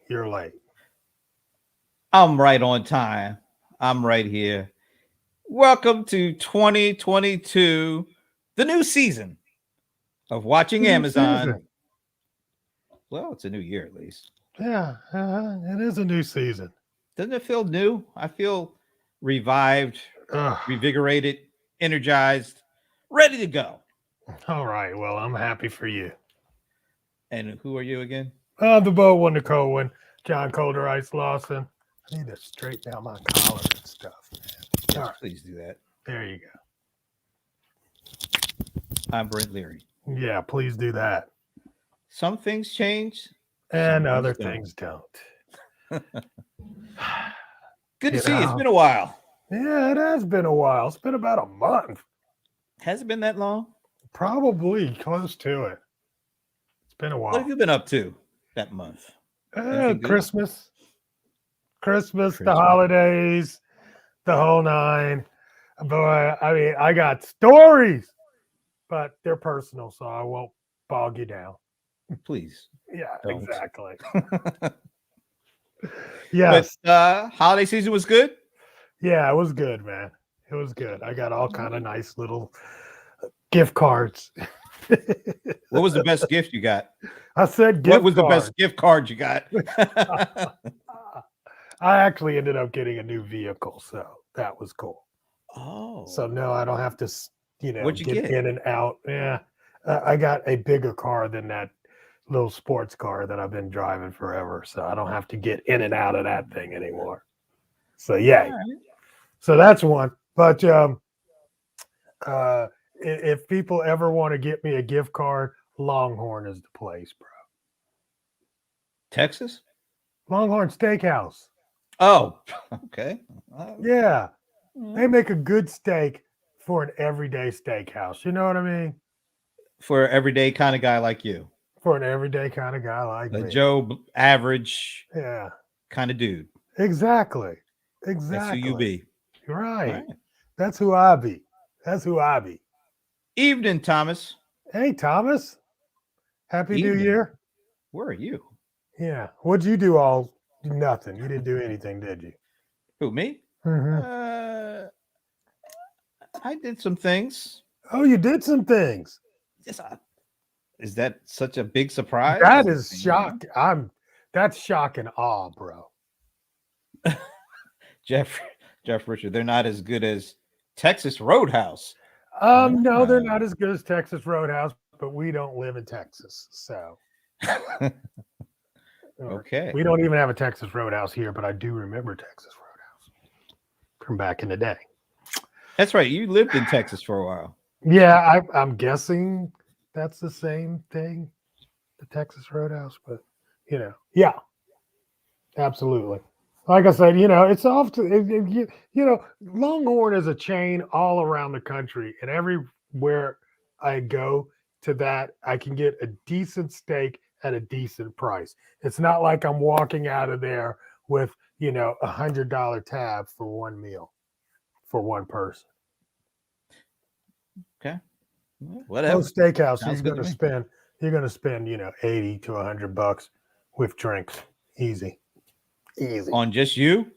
You're late. I'm right on time. I'm right here. Welcome to 2022, the new season of Watching New Amazon. season. Well, it's a new year at least. Yeah, it is a new season. Doesn't it feel new? I feel revived, Ugh. revigorated, energized, ready to go. All right. Well, I'm happy for you. And who are you again? The boat won the cold one. John Colder Ice Lawson. I need to straighten out my collar and stuff, man. All Yes, right. please do that. There you I'm Brent Leary. go. Yeah, please do that. Some things change, some And things other don't. things don't. Good to You see you. It's know? been a while. Yeah, it has been a while. It's been about a month. Has it been that long? Probably close to it. It's been a What have while. you been up to that month? Anything good? Christmas, the Christmas. holidays, the whole nine. Boy, I mean, I got stories, but they're personal, so I won't bog you down. Please Yeah, don't. exactly. But Yes. holiday season was good. Yeah, it was good, man. It was good. I got all kind of nice little gift cards. What was the best gift you got? I said What gift was the cards. best gift card you got? I actually ended up getting a new vehicle, so that was cool. Oh, So no, I don't have to, what'd you get get? in and out. Yeah, I got a bigger car than that little sports car that I've been driving forever, so I don't have to get in and out of that thing anymore. So All yay! right. So that's one. But if people ever want to get me a gift card, Longhorn is the place, bro. Texas. Longhorn Steakhouse. Oh, okay. Yeah, Mm. they make a good steak for an everyday steakhouse. You know what I mean? For an everyday kind of guy like you, For an everyday kind of guy like a me. average Yeah, kind of dude. exactly. That's who you Exactly. be. You're All right. right. That's who I be. That's who I be. Evening, Thomas. Hey, Thomas. Happy New Evening. Year. Where are you? Yeah. What'd you do all? Nothing. You didn't do anything, did you? Who, me? Hmm. Uh, I did some things. Oh, you did some things. Yes, is that such a big surprise? That is shock. That's shock and awe, bro. Jeff Jeff Richard. They're not as good as Texas Roadhouse. No, they're not Ah. as good as Texas Roadhouse, but we don't live in Texas, so or Okay. we don't even have a Texas Roadhouse here. But I do remember Texas Roadhouse from back in the day. That's right. You lived in Texas for a while. Yeah, I'm guessing that's the same thing, the Texas Roadhouse, but yeah, absolutely. Like I said, it's off to Longhorn is a chain all around the country, and everywhere I go to that, I can get a decent steak at a decent price. It's not like I'm walking out of there with $100 tab for one meal for one person. Okay. Whatever. Most steakhouses Sounds good to me. you're gonna spend 80 to $100 with drinks, easy, easy On just you?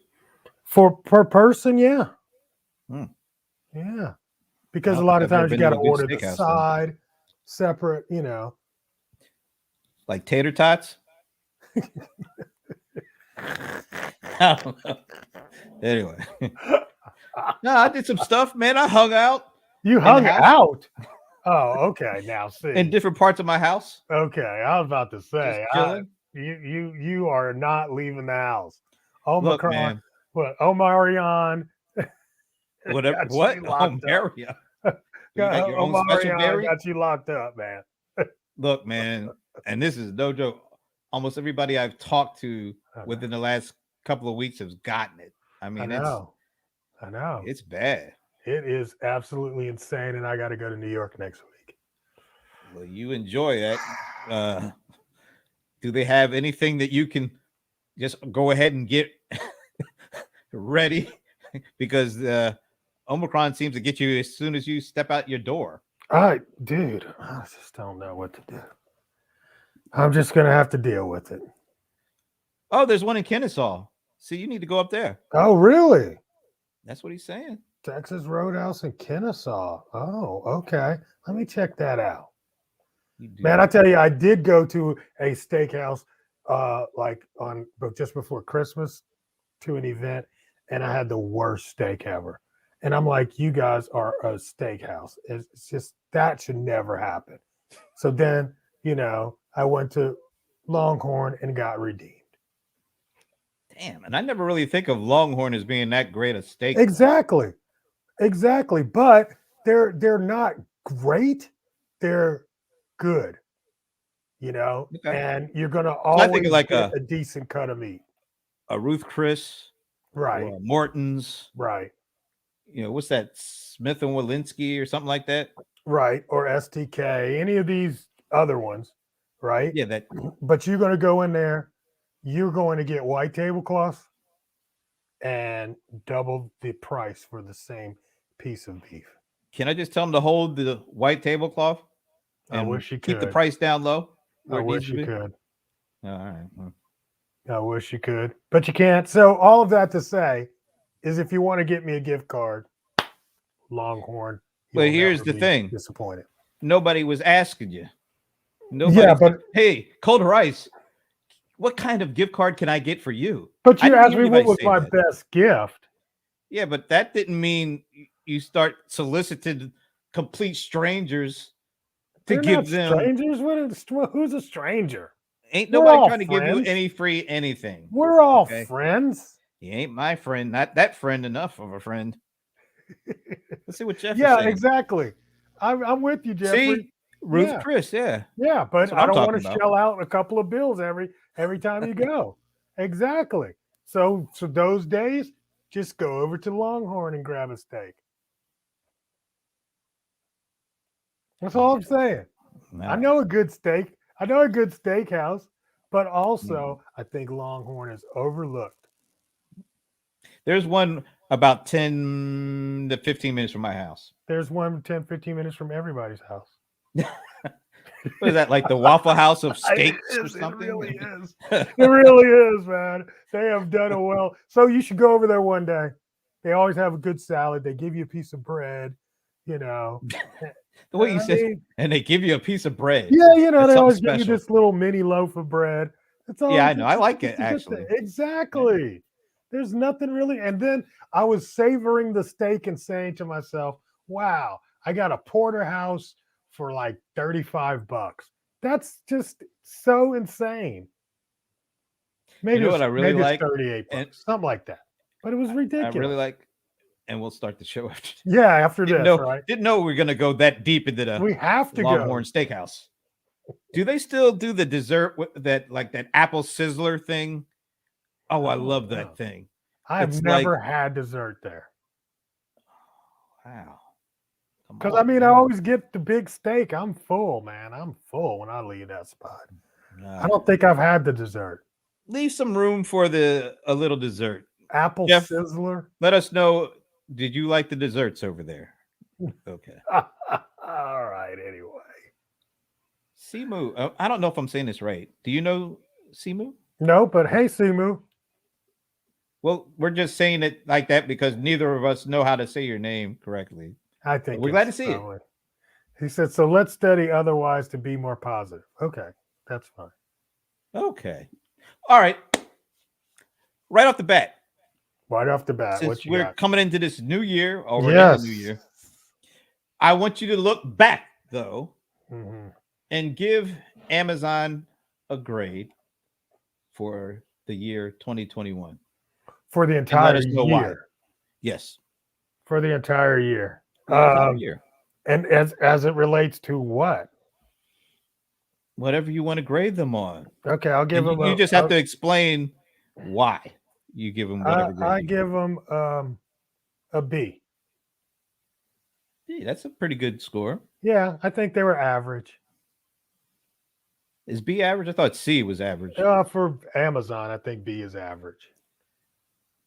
for per person. Yeah, Hmm. yeah, I because a don't think lot of I've ever times you been got to to a good order the steakhouse then. side separate. Like tater tots? I don't know. Anyway. No, I did some stuff, man. I hung out You in the hung house out. Oh, okay. Now in see. different parts of my house, Okay, I was about to just say, chilling. you are not leaving the house. Look, Omicron, man, what? Omarion whatever. got What? you Oh, locked up. Maria. You got your own special Omarion berry? got you locked up, man. Look, man, and this is no joke. Almost everybody I've talked to I know. within the last couple of weeks has gotten it. I I mean, it's know. I know. it's bad. It is absolutely insane, and I got to go to New York next week. Well, you enjoy that. Uh, do they have anything that you can just go ahead and get ready? Because Omicron seems to get you as soon as you step out your door. Dude, I just don't know what to do. I'm just gonna have to deal with it. Oh, there's one in Kennesaw. See, you need to go up there. Oh, really? That's what he's saying. Texas Roadhouse in Kennesaw. Oh, okay. Let me check that out. You do. Man, I tell you, I did go to a steakhouse like but just before Christmas to an event, and I had the worst steak ever. And I'm like, you guys are a steakhouse. It's just that should never happen. So then, I went to Longhorn and got redeemed. Damn, and I never really think of Longhorn as being that great a steak. Exactly. But they're not great. They're good. Okay. And you're gonna I always think of like get a decent cut of meat. a Ruth Chris, Right. or a Morton's. Right. What's that? Smith and Walensky or something like that. Right. Or STK, any of these other ones, right? Yeah, that. But you're going to go in there, you're going to get white tablecloth and double the price for the same piece of beef. Can I just tell them to hold the white tablecloth? I wish you keep the could. price down low. I wish you could. All right. Well, I wish you could, but you can't. So all of that to say is, if you want to get me a gift card, Longhorn. But you'll here's never the be thing. disappointed. Nobody was asking you. Nobody Yeah, said, but hey, Cold Rice, what kind of gift card can I get for you? But I you didn't asked hear me what anybody was say my that. best gift. Yeah, but that didn't mean you start soliciting complete strangers to They're give not them. strangers. Who's a stranger? Ain't We're nobody all trying to give you friends. any free anything. We're all Okay. friends. He ain't my friend. Not that friend enough of a friend. Let's see what Jeff is Yeah, saying. exactly. I'm with you, Jeffrey. See, Ruth Yeah. Chris, yeah. Yeah, but That's what I I'm don't want talking to about. shell out a couple of bills every time you go. Exactly. So those days, just go over to Longhorn and grab a steak. That's all I'm saying. I know a good steak. I know a good steakhouse, but also I think Longhorn is overlooked. There's one about 10 to 15 minutes from my house. There's one 10, 15 minutes from everybody's house. What is that, like the Waffle House of steaks or something? It really is. It really is, man. They have done it well. So you should go over there one day. They always have a good salad. They give you a piece of bread, The way you said, and they give you a piece of bread. Yeah, That's they something always give you special. this little mini loaf of bread. It's all. Yeah, I know. I like it's it, a good actually. thing. Exactly. There's nothing really. And then I was savoring the steak and saying to myself, wow, I got a porterhouse for like $35. That's just so insane. Maybe what I really maybe like? it's $38, something like that. But it was ridiculous. I really like, and we'll start the show after. Yeah, after this, right? Didn't know we were gonna go that deep into the We have to Longhorn go. Steakhouse. Do they still do the dessert with that, like that apple sizzler thing? Oh, I love that thing. I've never had dessert there. Wow. Because I always get the big steak. I'm full, man. I'm full when I leave that spot. I don't think I've had the dessert. Leave some room for a little dessert. Apple Jeff, sizzler. Let us know. Did you like the desserts over there? Okay. All right. Anyway. Simu. I don't know if I'm saying this right. Do you know Simu? No, but hey, Simu. Well, we're just saying it like that because neither of us know how to say your name correctly. I think we're glad to see it. He said, so let's study otherwise to be more positive. Okay. That's fine. Okay. All right. Right off the bat. Right off the bat. Since we're coming into this new year, already yes. the new year, I want you to look back, though, and give Amazon a grade for the year 2021. For the entire year. Why. Yes. For the entire year. Year. And as it relates to what? Whatever you want to grade them on. Okay, I'll give them. You just have to explain why you give them whatever grade. I give them a B. Yeah, that's a pretty good score. Yeah, I think they were average. Is B average? I thought C was average. For Amazon, I think B is average.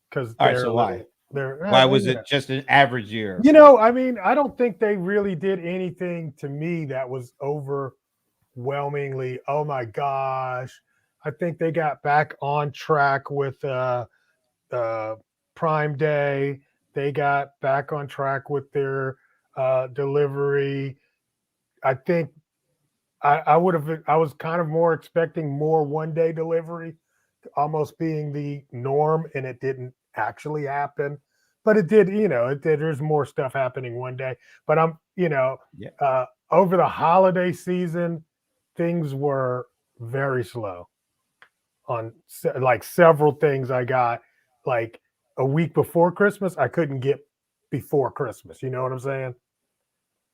Because all right, so why? Why was it just an average year? I don't think they really did anything to me that was overwhelmingly, oh my gosh, I think they got back on track with Prime Day. They got back on track with their delivery. I think I would have. I was kind of more expecting more 1 day delivery, almost being the norm, and it didn't actually happen. But it did. It did. There's more stuff happening 1 day. But Yeah. over the holiday season, things were very slow on like several things I got like a week before Christmas, I couldn't get before Christmas. You know what I'm saying?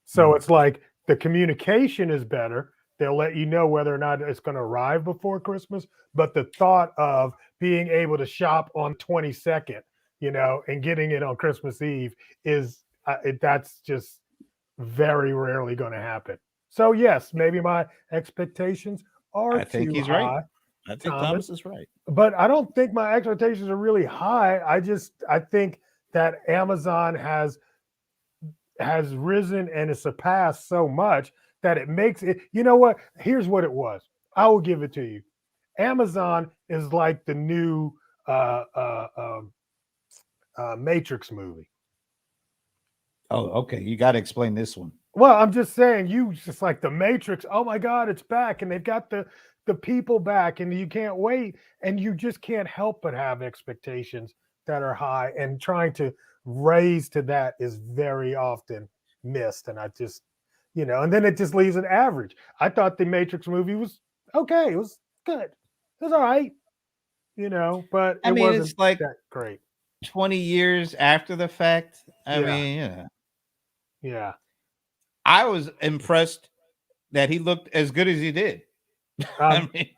So it's like the communication is better. They'll let you know whether or not it's going to arrive before Christmas. But the thought of being able to shop on 22nd, and getting it on Christmas Eve is that's just very rarely going to happen. So yes, maybe my expectations are I think too he's high. right. I think Thomas is right. But I don't think my expectations are really high. I think that Amazon has risen and has surpassed so much that it makes it. You know what? Here's what it was. I will give it to you. Amazon is like the new Matrix movie. Oh, okay. You got to explain this one. Well, I'm just saying, you just like the Matrix. Oh my God, it's back, and they've got the people back, and you can't wait, and you just can't help but have expectations that are high, and trying to raise to that is very often missed. And I just, and then it just leaves it average. I thought the Matrix movie was okay. It was good. It was all right, but I it mean, wasn't it's like that great. 20 years after the fact. I Yeah. mean, Yeah. I was impressed that he looked as good as he did. I mean,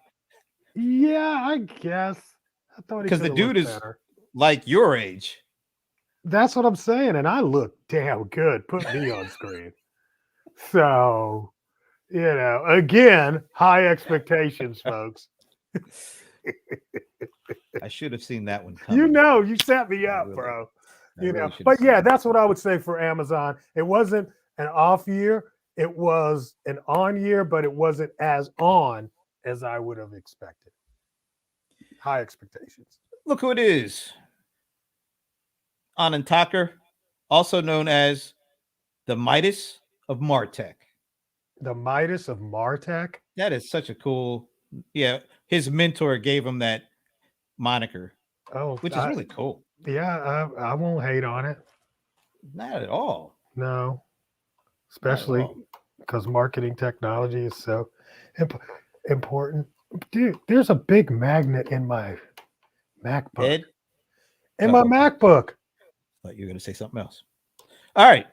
Yeah, I guess. I thought he because the coulda dude looked is better. like your age. That's what I'm saying, and I look damn good. Put me on screen. So, again, high expectations, folks. I should have seen that one coming. You set me up, really- bro. I really should have But seen yeah, that. that's what I would say for Amazon. It wasn't an off year. It was an on year, but it wasn't as on as I would have expected. High expectations. Look who it is. Anand Thakur, also known as the Midas of Martech. The Midas of Martech. That is such a cool. Yeah, his mentor gave him that moniker, Oh, which is really cool. Yeah, I won't hate on it. Not at all. No, especially because marketing technology is so important. Dude, there's a big magnet in my MacBook. Ed? In my MacBook. Thought you were going to say something else. All right.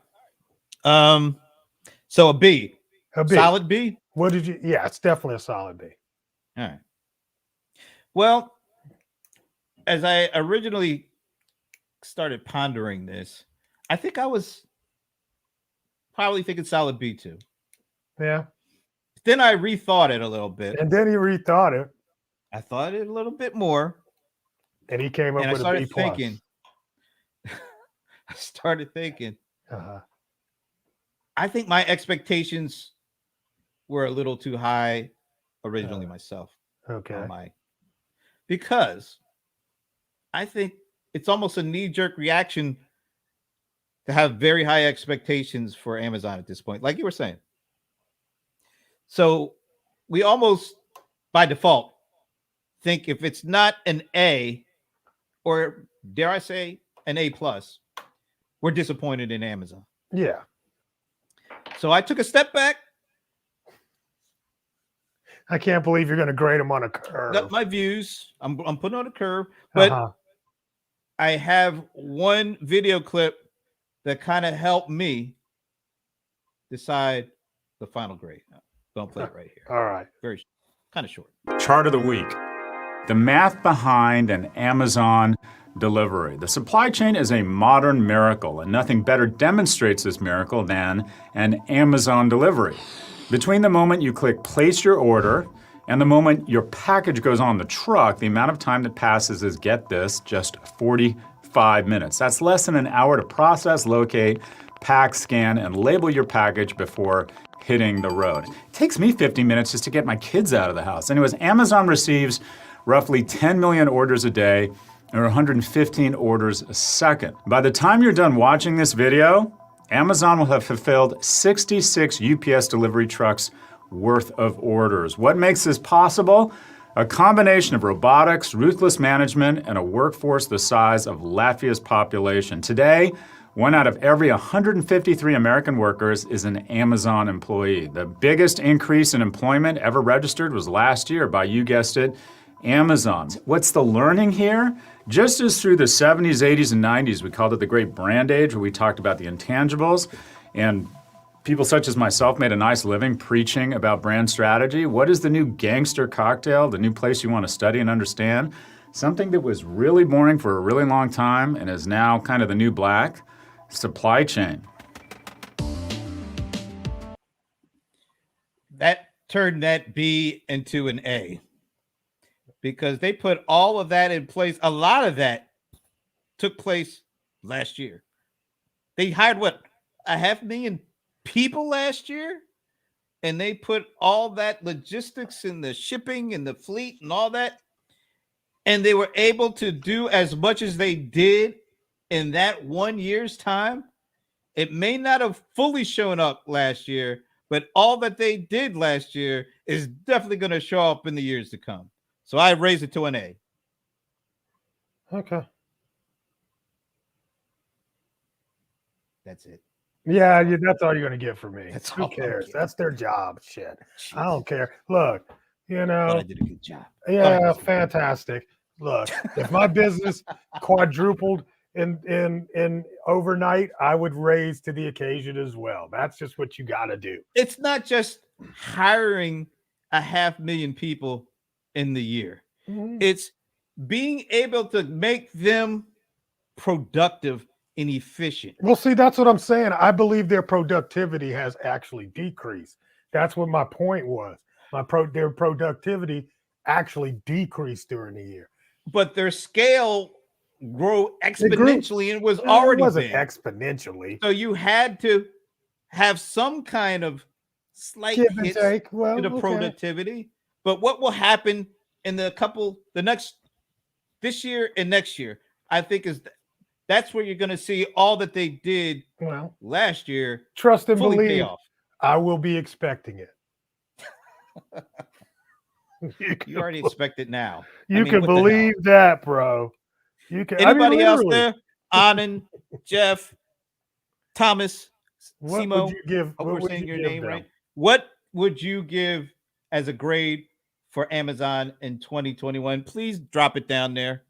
So a B. A B. Solid B? What did you? Yeah, it's definitely a solid B. All right. Well, as I originally started pondering this, I think I was probably thinking solid B too. Yeah. Then I rethought it a little bit. And then he rethought it. I thought it a little bit more. And he came up with a B plus. I started thinking. Uh-huh. I think my expectations were a little too high originally myself. Okay. Because I think it's almost a knee-jerk reaction to have very high expectations for Amazon at this point, like you were saying. So we almost, by default, think if it's not an A, or dare I say an A plus, we're disappointed in Amazon. Yeah. So I took a step back. I can't believe you're going to grade them on a curve. Got my views. I'm putting on a curve, but I have one video clip that kind of helped me decide the final grade. Don't play it right here. All right. Very kind of short. Chart of the week. The math behind an Amazon delivery. The supply chain is a modern miracle, and nothing better demonstrates this miracle than an Amazon delivery. Between the moment you click place your order and the moment your package goes on the truck, the amount of time that passes is, get this, just 45 minutes. That's less than an hour to process, locate, pack, scan, and label your package before hitting the road. It takes me 15 minutes just to get my kids out of the house. Anyways, Amazon receives roughly 10 million orders a day or 115 orders a second. By the time you're done watching this video, Amazon will have fulfilled 66 UPS delivery trucks worth of orders. What makes this possible? A combination of robotics, ruthless management, and a workforce the size of Latvia's population. Today, 1 out of every 153 American workers is an Amazon employee. The biggest increase in employment ever registered was last year by, you guessed it, Amazon. What's the learning here? Just as through the 70s, 80s, and 90s, we called it the Great Brand Age, where we talked about the intangibles, and people such as myself made a nice living preaching about brand strategy. What is the new gangster cocktail, the new place you want to study and understand? Something that was really boring for a really long time and is now kind of the new black: supply chain. That turned that B into an A, because they put all of that in place. A lot of that took place last year. They hired what, 500,000 people last year, and they put all that logistics and the shipping and the fleet and all that, and they were able to do as much as they did in that 1 year's time. It may not have fully shown up last year, but all that they did last year is definitely going to show up in the years to come. So I raised it to an A. Okay. That's it. Yeah, that's all you're going to get from me. That's Who all I'm cares? getting. That's their job. Shit. I Jeez. don't care. Look, you Thought know, I did a good job. yeah, fantastic. Look, if my business quadrupled in overnight, I would raise to the occasion as well. That's just what you got to do. It's not just hiring 500,000 people in the year. It's being able to make them productive and efficient. Well, see, that's what I'm saying. I believe their productivity has actually decreased. That's what my point was. Their productivity actually decreased during the year. But their scale grew exponentially and was already it wasn't big. exponentially. So you had to have some kind of slight Give and hits take. Well, to the okay. productivity. But what will happen in this year and next year, I think that's where you're going to see all that they did Well, last year trust and fully pay believe. off. I will be expecting it. You already expect it now. You what can the hell? believe that, bro. You can. Anybody else literally. there? Anand, Jeff, Thomas, What Simo. would you give? Hope What we're would saying you your give name them? right. What would you give as a grade for Amazon in 2021? Please drop it down there.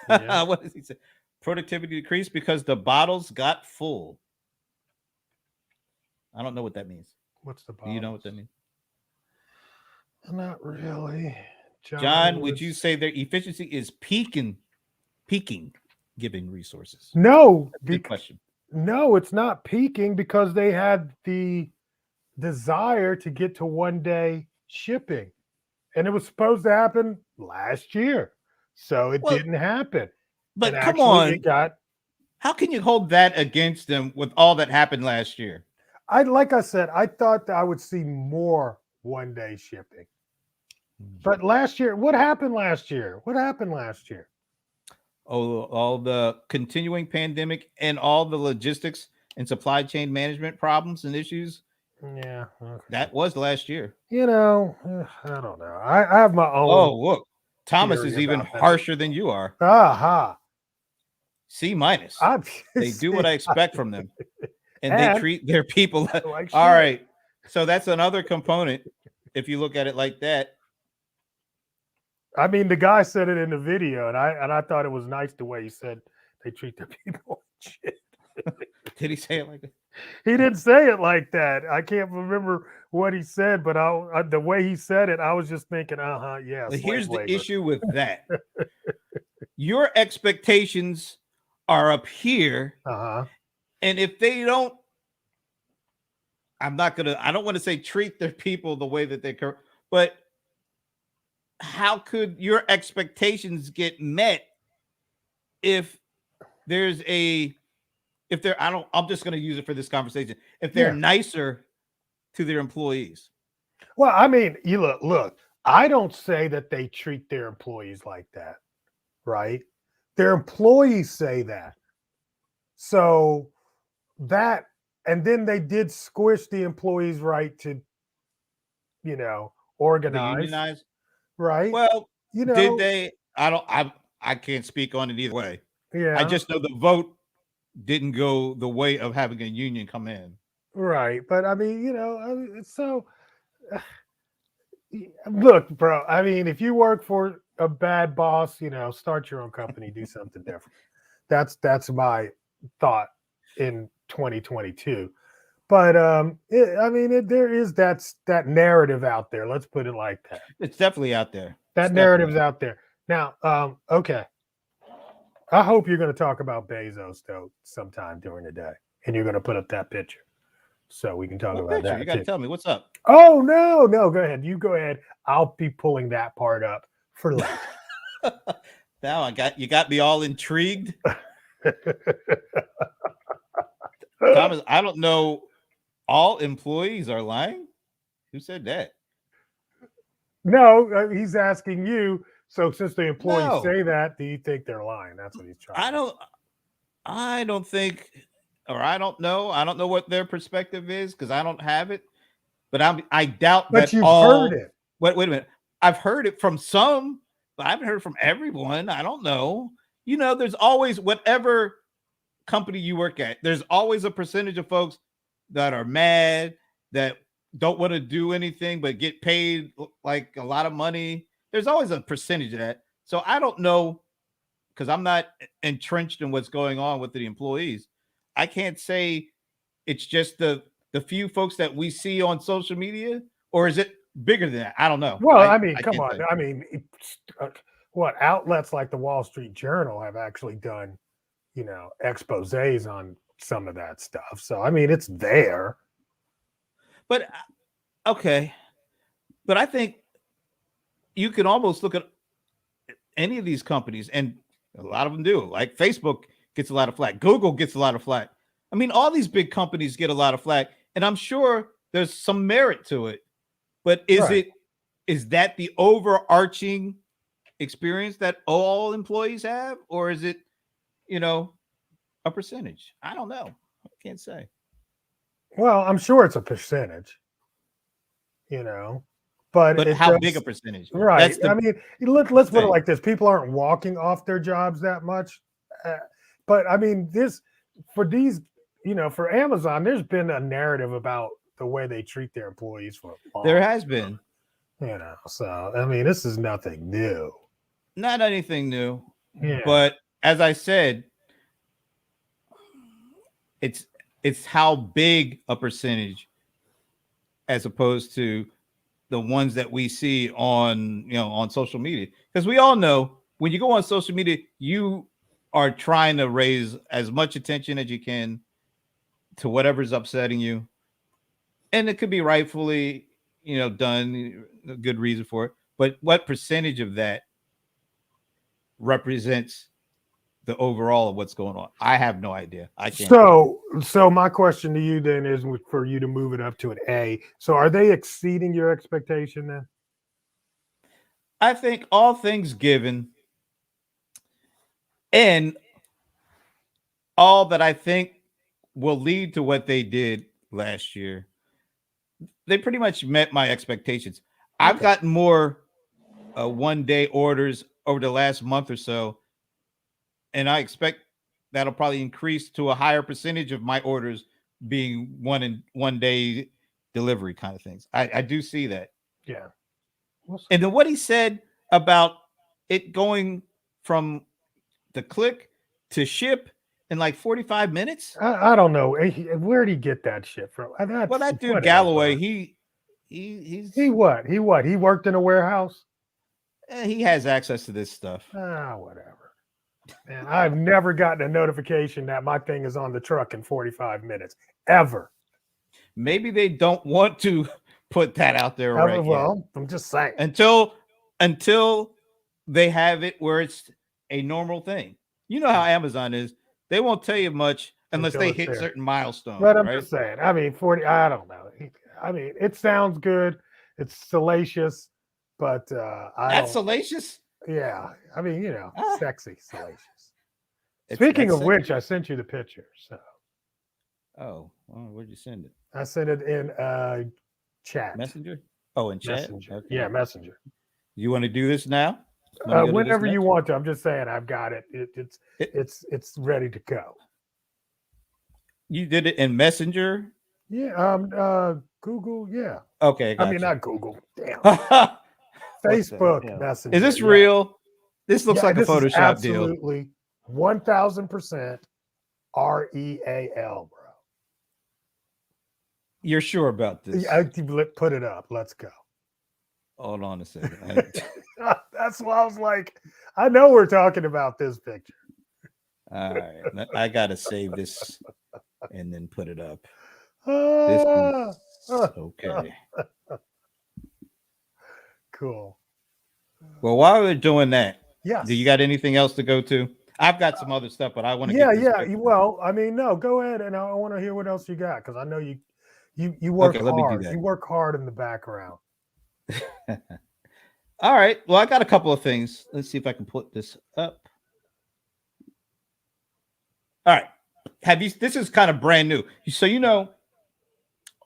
Yeah. What does he say? Productivity decreased because the bottles got full. I don't know what that means. What's the Do you know what that means? Not really. John, would you say their efficiency is peaking, giving resources? No, Good question. no, it's not peaking because they had the desire to get to 1 day shipping, and it was supposed to happen last year, so it didn't happen. But And come actually, on, it got. how can you hold that against them with all that happened last year? Like I said, I thought that I would see more 1 day shipping. But last year, what happened last year? Oh, all the continuing pandemic and all the logistics and supply chain management problems and issues. Yeah. Okay. That was last year. I don't know. I have my own. Oh, look, Thomas is theory even about that. harsher than you are. Aha. C minus. They do what I expect from them, and they And- treat their people. Like All shit. right, so that's another component. If you look at it like that, I mean, the guy said it in the video, and I thought it was nice the way he said they treat their people like shit. did he say it like that? He didn't say it like that. I can't remember what he said, but the way he said it, I was just thinking, yeah. But slave here's the labor. issue with that. Your expectations are up here, and if they don't, I don't want to say treat their people the way that they can, but how could your expectations get met if if they're, I'm just going to use it for this conversation. If they're Yeah. nicer to their employees. Well, I mean, you look, I don't say that they treat their employees like that, right? Their employees say that. So that, and then they did squish the employees' right to, The organize, unionized. right? Well, You did know, they? I can't speak on it either way. I yeah, just know the vote didn't go the way of having a union come in. right. But I mean, so look, bro. I mean, if you work for a bad boss, start your own company, do something different. That's my thought in 2022. But there is that narrative out there. Let's put it like that. It's definitely out there. That It's narrative's definitely out there. Now, okay. I hope you're going to talk about Bezos though sometime during the day, and you're going to put up that picture so we can talk What about picture? that. You got to too. tell me what's up. Oh no, go ahead. You go ahead. I'll be pulling that part up for later. Now you got me all intrigued. Thomas, I don't know. All employees are lying. Who said that? No, he's asking you. So since the employees No. say that, do you think they're lying? That's what he's trying. I don't think, or I don't know. I don't know what their perspective is because I don't have it. But I doubt But that you've all. heard it. Wait a minute. I've heard it from some, but I haven't heard it from everyone. I don't know. There's always, whatever company you work at, there's always a percentage of folks that are mad, that don't want to do anything but get paid like a lot of money. There's always a percentage of that. So I don't know, because I'm not entrenched in what's going on with the employees. I can't say it's just the few folks that we see on social media, or is it bigger than that? I don't know. Well, I mean, I come can't on. say. I mean, what outlets like the Wall Street Journal have actually done, exposés on some of that stuff. So I mean, it's there. But okay, but I think you can almost look at any of these companies, and a lot of them do. Like Facebook gets a lot of flack, Google gets a lot of flack. I mean, all these big companies get a lot of flack, and I'm sure there's some merit to it. But is that the overarching experience that all employees have, or is it, a percentage? I don't know. I can't say. Well, I'm sure it's a percentage, but how big a percentage? Right. That's I mean, let's put it thing. like this: people aren't walking off their jobs that much, but I mean, for Amazon, there's been a narrative about the way they treat their employees for a long There has been. So I mean, this is nothing new. Not anything new. Yeah. But as I said, it's how big a percentage as opposed to the ones that we see on social media. Because we all know when you go on social media, you are trying to raise as much attention as you can to whatever's upsetting you. And it could be rightfully, done, a good reason for it. But what percentage of that represents the overall of what's going on? I have no idea. I can't. So my question to you then is for you to move it up to an A. So are they exceeding your expectation then? I think all things given, and all that I think will lead to what they did last year, they pretty much met my expectations. I've gotten more one-day orders over the last month or so, and I expect that'll probably increase to a higher percentage of my orders being one day delivery kind of things. I do see that. Yeah. And then what he said about it going from the click to ship in like 45 minutes. I don't know. Where'd he get that shit from? Well, that dude whatever. Galloway, he what? He worked in a warehouse? He has access to this stuff. Whatever. Man, I've never gotten a notification that my thing is on the truck in 45 minutes ever. Maybe they don't want to put that out there right Well, yet. I'm just saying. Until they have it where it's a normal thing. You know how Amazon is. They won't tell you much unless until they it's hit there. certain milestones, But I'm right? just saying. I mean, 40. I don't know. I mean, it sounds good. It's salacious, but I That's don't. salacious. Yeah. I mean, Ah, sexy, salacious. it's Speaking that's of which, sexy. I sent you the picture. So Oh, well, where'd you send it? I sent it in chat, Messenger? Oh, in chat. messenger. Okay. Yeah, messenger. You want to do this now? Want to go to this Whenever you next? want to. I'm just saying, I've got it. It- It's ready to go. You did it in Messenger. Yeah. Google. Yeah. Okay, I mean, gotcha. not Google. Damn. What the Facebook hell? Messenger. Is this yeah. real? This looks Yeah, like a this is Photoshop deal. absolutely 1000% real, bro. You're sure about this? Yeah, put it up. Let's go. Hold on a second. That's why I was like, I know we're talking about this picture. All right, I gotta save this and then put it up. Ah, Okay. cool. Well, while we're doing that, Yes. do you got anything else to go to? I've got some other stuff, but I want to Yeah, get this yeah. picture. Well, I mean, no, go ahead, and I want to hear what else you got because I know you work Okay, let me do hard. that. You work hard in the background. All right. Well, I got a couple of things. Let's see if I can put this up. All right. This is kind of brand new. So,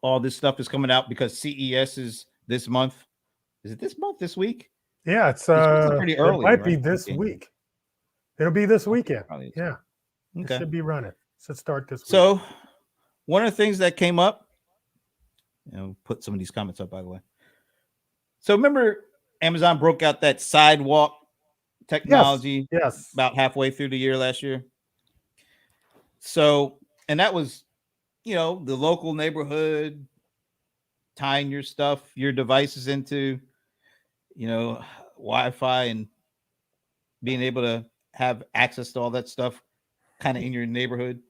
all this stuff is coming out because CES is this month. Is it this month, this week? Yeah, it's pretty early, It might be right? this Okay. week. It'll be this weekend. Probably is. Yeah, it Okay. should be running. Should start this week. So, one of the things that came up, put some of these comments up, by the way. So, remember Amazon broke out that sidewalk technology Yes. about halfway through the year last year. So, and that was, the local neighborhood tying your stuff, your devices into, Wi-Fi and being able to have access to all that stuff kind of in your neighborhood.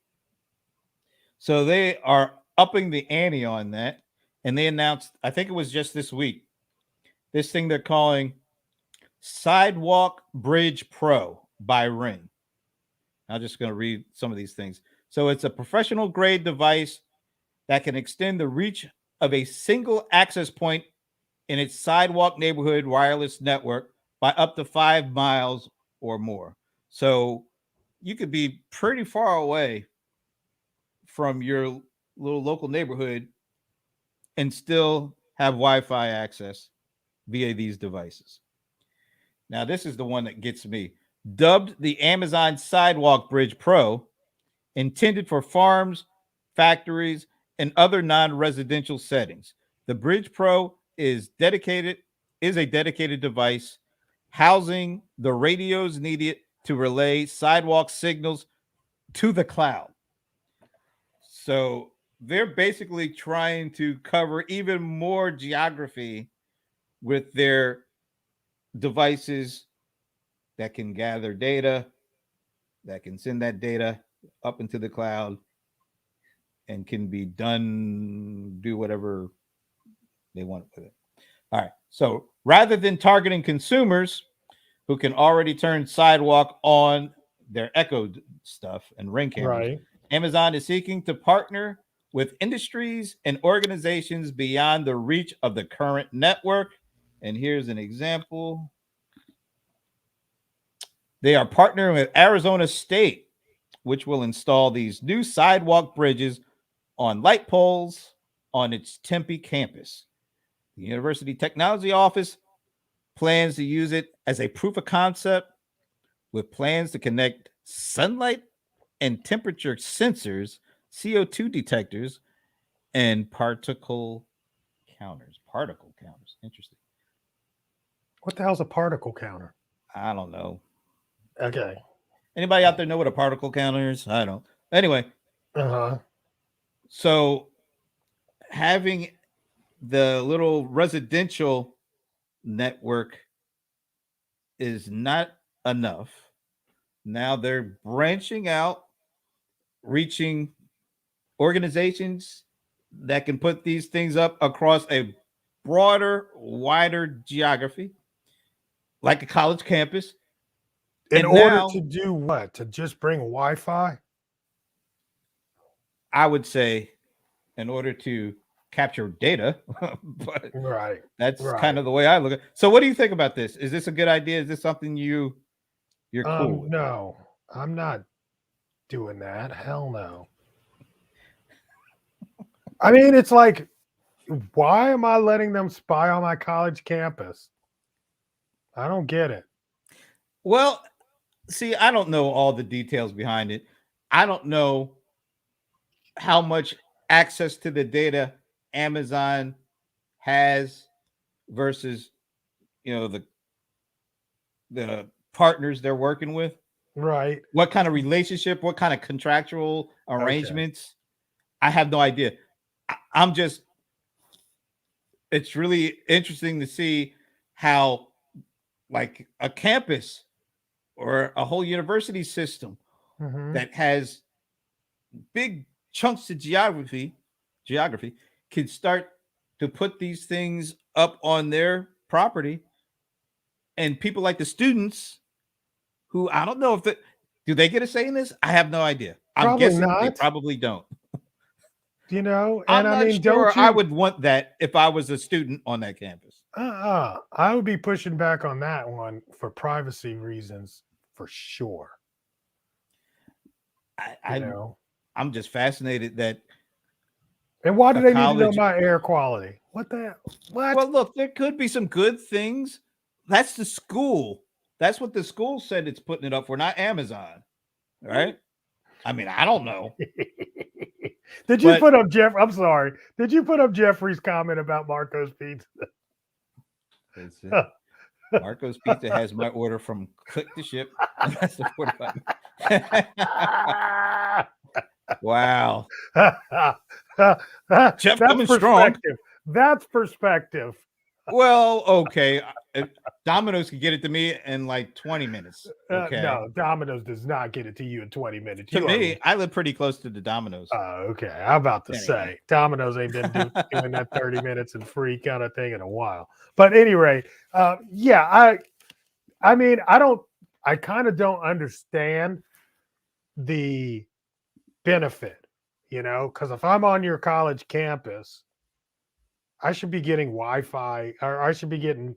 So they are upping the ante on that. And they announced, I think it was just this week, this thing they're calling Sidewalk Bridge Pro by Ring. I'm just going to read some of these things. So it's a professional grade device that can extend the reach of a single access point in its sidewalk neighborhood wireless network by up to 5 miles or more. So you could be pretty far away from your little local neighborhood and still have Wi-Fi access via these devices. Now, this is the one that gets me. Dubbed the Amazon Sidewalk Bridge Pro, intended for farms, factories, and other non-residential settings. The Bridge Pro is a dedicated device housing the radios needed to relay sidewalk signals to the cloud. So they're basically trying to cover even more geography with their devices that can gather data, that can send that data up into the cloud and can be do whatever they want with it. All right. So rather than targeting consumers who can already turn sidewalk on their Echo stuff and Ring cameras, Right. Amazon is seeking to partner with industries and organizations beyond the reach of the current network. And here's an example. They are partnering with Arizona State, which will install these new sidewalk bridges on light poles on its Tempe campus. The University Technology Office plans to use it as a proof of concept with plans to connect sunlight and temperature sensors, CO2 detectors, and particle counters. Interesting. What the hell's a particle counter? I don't know. Okay. Anybody out there know what a particle counter is? I don't. Anyway, so having the little residential network is not enough. Now they're branching out, reaching organizations that can put these things up across a broader, wider geography, like a college campus. In And order now- to do what? To just bring Wi-Fi? I would say, in order to capture data, but Right. that's Right. kind of the way I look at it. So what do you think about this? Is this a good idea? Is this something you're cool with? No, I'm not doing that. Hell no. I mean, it's like, why am I letting them spy on my college campus? I don't get it. Well, see, I don't know all the details behind it. I don't know how much access to the data Amazon has versus, the partners they're working with. Right. What kind of relationship, what kind of contractual arrangements? I have no idea. I'm just, it's really interesting to see how, like, a campus or a whole university system Mhm. that has big chunks of geography can start to put these things up on their property, and people like the students, who I don't know if do they get a say in this? I have no idea. I'm Probably guessing they not. probably don't. You know, I'm and I not mean, sure don't I you? would want that if I was a student on that campus. I would be pushing back on that one for privacy reasons for sure. You I know, I'm just fascinated that and why do a they need to know college. my air quality? What the what? Well, look, there could be some good things. That's the school. That's what the school said it's putting it up for, not Amazon. Right? I mean, I don't know. Did you But put up Jeff? I'm sorry. Did you put up Jeffrey's comment about Marco's Pizza? it's, Marco's Pizza has my order from click to ship. And that's the order button. Wow. Jeff That's coming strong. perspective. That's perspective. Well, okay. Domino's can get it to me in like 20 minutes. Okay. No, Domino's does not get it to you in 20 minutes. To You me, I live pretty close to the Domino's. okay. I'm about to Anyway. say Domino's ain't been doing that 30 minutes and free kind of thing in a while. But anyway, yeah, I mean, I kind of don't understand the benefit, because if I'm on your college campus, I should be getting Wi-Fi, or I should be getting,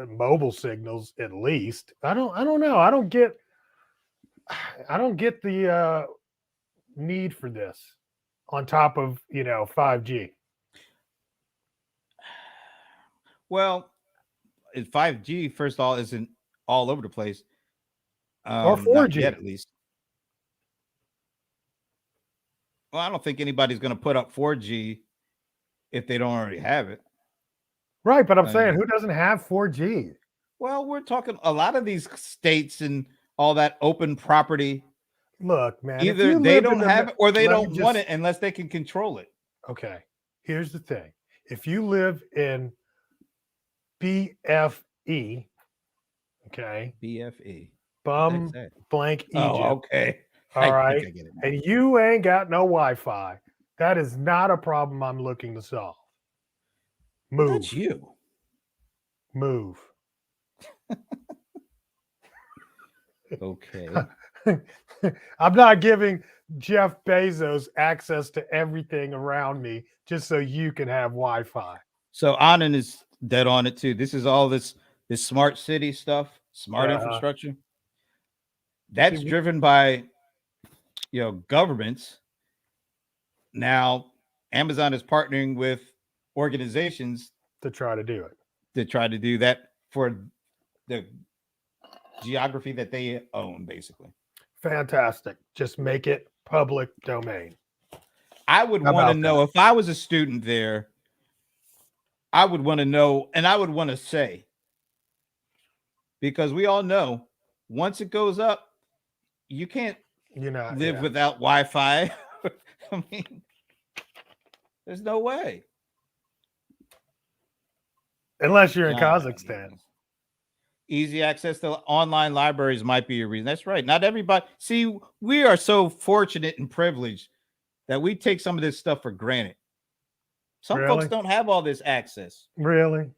mobile signals at least. I don't know. I don't get the need for this on top of 5G. Well, 5G, first of all, isn't all over the place. Or Not 4G. yet, at least. Well, I don't think anybody's going to put up 4G if they don't already have it. Right, but I'm saying, who doesn't have 4G? Well, we're talking a lot of these states and all that open property. Look, man, Either they don't have it or they don't want it unless they can control it. Okay, here's the thing. If you live in BFE, okay, BFE. bum blank Egypt. Oh, okay. All right. And you ain't got no Wi-Fi. That is not a problem I'm looking to solve. Move. That's you. Move. Okay. I'm not giving Jeff Bezos access to everything around me just so you can have Wi-Fi. So Anand is dead on it too. This is all this smart city stuff, smart infrastructure. That's driven by governments. Now Amazon is partnering with organizations to try to do it. To try to do that for the geography that they own, basically. Fantastic. Just make it public domain. I would want to know, if I was a student there, I would want to know, and I would want to say, because we all know once it goes up, you can't live without Wi-Fi. I mean, there's no way. Unless you're in Kazakhstan. Easy access to online libraries might be a reason. That's right. Not everybody. See, we are so fortunate and privileged that we take some of this stuff for granted. Some folks don't have all this access. Really?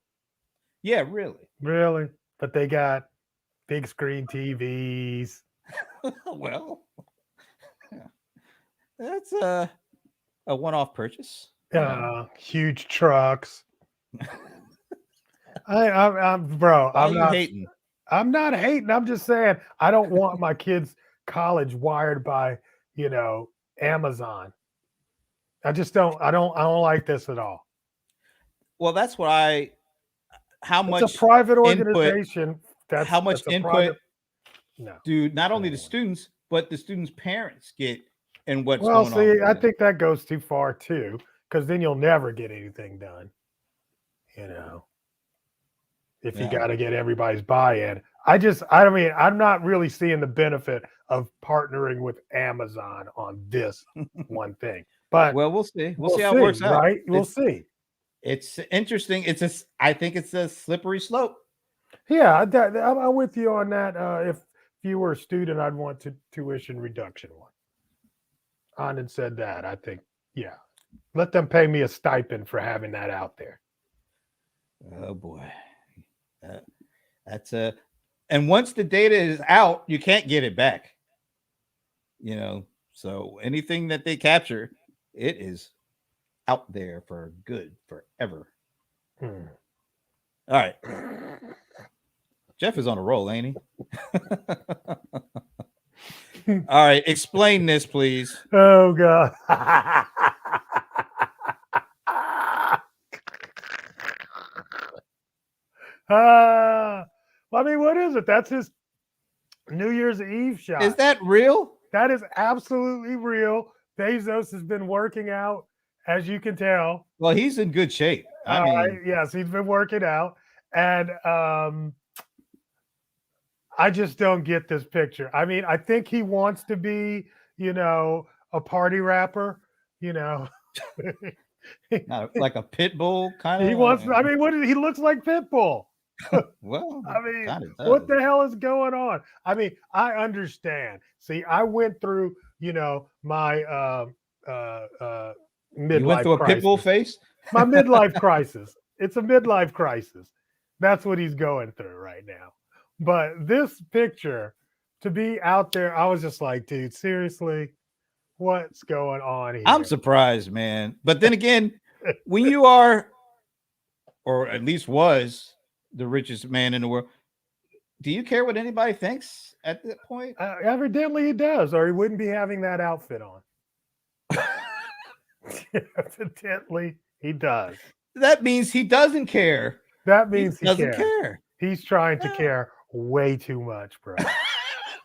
Yeah, really. Really? But they got big screen TVs. Well, That's a one-off purchase. You know. Huge trucks. Bro, Why are you hating? I'm not hating. I'm just saying I don't want my kids' college wired by, Amazon. I just don't. I don't like this at all. Well, that's what how It's much a private input, organization. how much that's a input private. No. do not only No. the students, but the students' parents get in what's Well, going on. see, with I that. think that goes too far too, because then you'll never get anything done. If you Yeah. got to get everybody's buy-in. I mean, I'm not really seeing the benefit of partnering with Amazon on this one thing. But Well, we'll see. We'll see how it works out. Right? We'll It's, see. it's interesting. I think it's a slippery slope. Yeah, I'm with you on that. If you were a student, I'd want tuition reduction one. Anand said that. I think, yeah. Let them pay me a stipend for having that out there. Oh boy, that's a. And once the data is out, you can't get it back. So anything that they capture, it is out there for good forever. All right, Jeff is on a roll, ain't he? All right, explain this, please. Oh God. I mean, what is it? That's his New Year's Eve shot. Is that real? That is absolutely real. Bezos has been working out, as you can tell. Well, he's in good shape. I mean, yes, he's been working out, and I just don't get this picture. I mean, I think he wants to be, a party rapper, not like a pit bull kind of. He wants. I mean, he looks like Pitbull. Well, I mean, kinda what does. the hell is going on? I mean, I understand. See, I went through, my midlife You went through a pit bull crisis. face? My midlife crisis. It's a midlife crisis. That's what he's going through right now. But this picture, to be out there, I was just like, dude, seriously, what's going on here? I'm surprised, man. But then again, when you are, or at least was, the richest man in the world, do you care what anybody thinks at that point? Evidently he does, or he wouldn't be having that outfit on. Evidently he does. That means he doesn't care. That means he doesn't care. He's trying to care way too much, bro.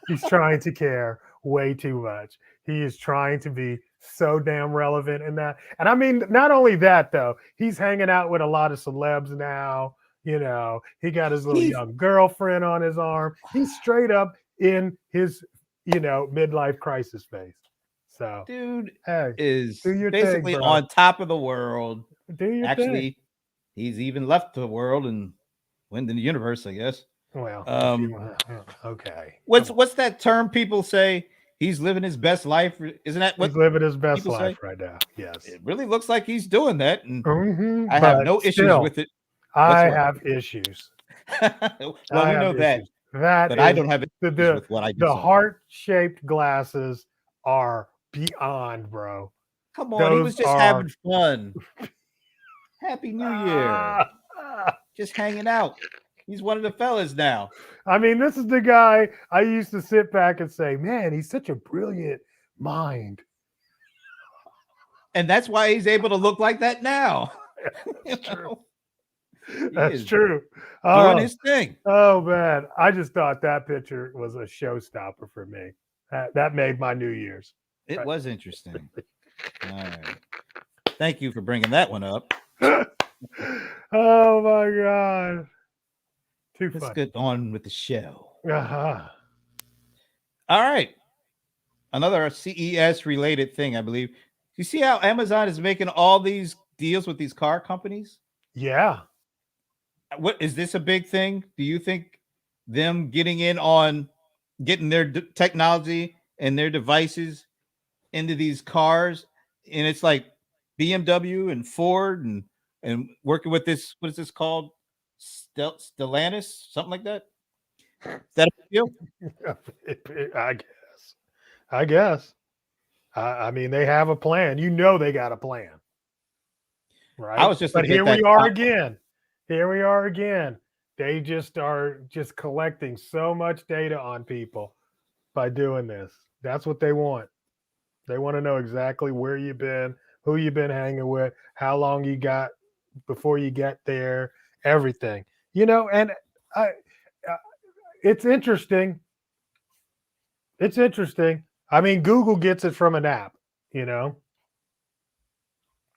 He's trying to care way too much. He is trying to be so damn relevant in that. And I mean, not only that, though, he's hanging out with a lot of celebs now. He got his little young girlfriend on his arm. He's straight up in his, midlife crisis phase. So, dude hey, is do your basically thing, bro. on top of the world. Do your Actually, thing. he's even left the world and went in the universe, I guess. Well, okay. What's that term people say? He's living his best life. Isn't that what he's living his best people life say? right now? Yes. It really looks like he's doing that, and I but have no issues still, with it. I have issues. Well, we know that. Issues. That But I is don't have issues with what I do. The heart-shaped glasses are beyond, bro. Come on, he was just having fun. Happy New Year. Just hanging out. He's one of the fellas now. I mean, this is the guy I used to sit back and say, man, he's such a brilliant mind. And that's why he's able to look like that now. That's true. That's true. Doing his thing. Oh, man. I just thought that picture was a showstopper for me. That made my New Year's. It was interesting. All right. Thank you for bringing that one up. Oh, my God. Too funny. Let's get on with the show. Uh-huh. All right. Another CES related thing, I believe. You see how Amazon is making all these deals with these car companies? Yeah. What is this a big thing? Do you think them getting in on getting their technology and their devices into these cars, and it's like BMW and Ford and working with this, what is this called? Stellantis, something like that? Is that a deal? I guess. I mean, they have a plan. You know, they got a plan, right? I was just but looking here at we that are top- again. Here we are again. They just are just collecting so much data on people by doing this. That's what they want. They want to know exactly where you've been, who you've been hanging with, how long you got before you get there, everything. You know, and I, it's interesting. It's interesting. I mean, Google gets it from an app, you know.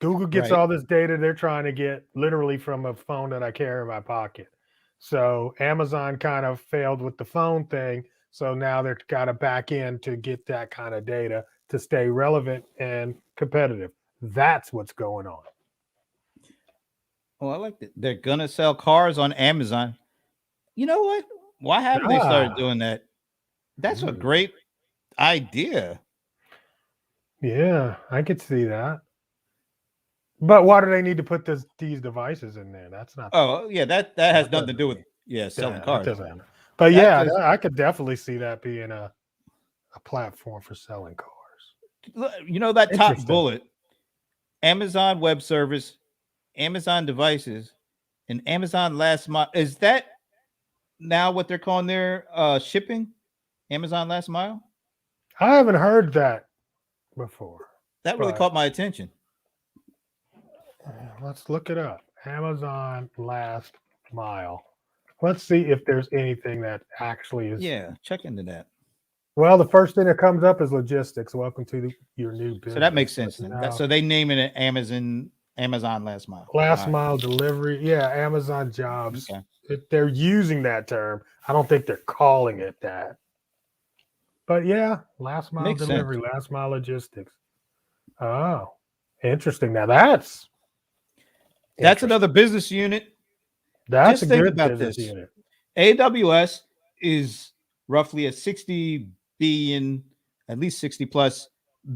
Google gets Right. all this data they're trying to get literally from a phone that I carry in my pocket. So Amazon kind of failed with the phone thing. So now they've got to back in to get that kind of data to stay relevant and competitive. That's what's going on. Oh, I like that. They're gonna sell cars on Amazon. You know what? Why haven't they started Ah, doing that? That's a mm, great idea. yeah, I could see that. But why do they need to put these devices in there? That's not Oh, yeah, that has that nothing to doesn't do with make selling that cars. doesn't. But That yeah, just I could definitely see that being a platform for selling cars. you know that top Interesting. bullet, Amazon Web Service, Amazon devices, and Amazon last mile. Is that now what they're calling their shipping? Amazon last mile? I haven't heard that before. That really But caught my attention. let's look it up. Amazon last mile. Let's see if there's anything that actually is. Yeah, check into that. Well, the first thing that comes up is logistics. Welcome to your new business. So that makes But sense then. no, So they name it Amazon last mile. last All right. mile delivery. Yeah, Amazon jobs. Okay. They're using that term. I don't think they're calling it that. But yeah, last mile Makes sense. delivery, last mile logistics. Oh, interesting. Now that's interesting. Another business unit. That's Just a think good about business this. unit. AWS is roughly a 60 billion, at least 60 plus